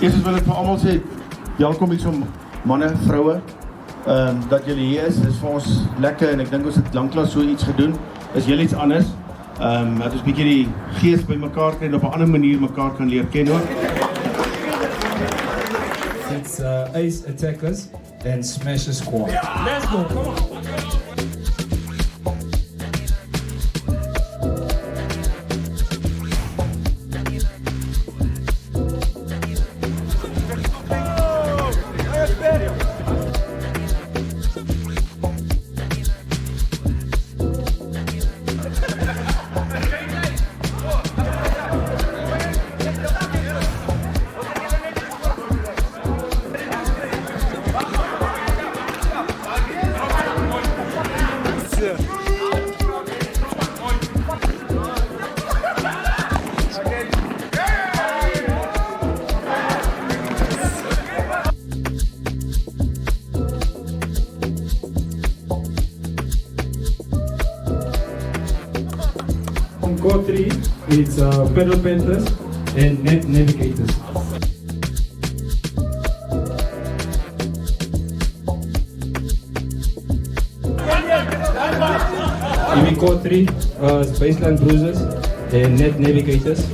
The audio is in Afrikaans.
Eerstens wil ek vir almal sê, welkom hier som manne, vroue, dat julle hier is vir ons lekker en ek dink ons het lanklaas so iets gedoen, is heel iets anders, dat ons bietjie die gees by mekaar kry en op 'n ander manier mekaar kan leer ken ook. It's Ace Attackers and Smasher Squad. Yeah. Let's go, come on! Core 3, it's pedal benders and net navigators. In core 3, is baseline bruisers and net navigators.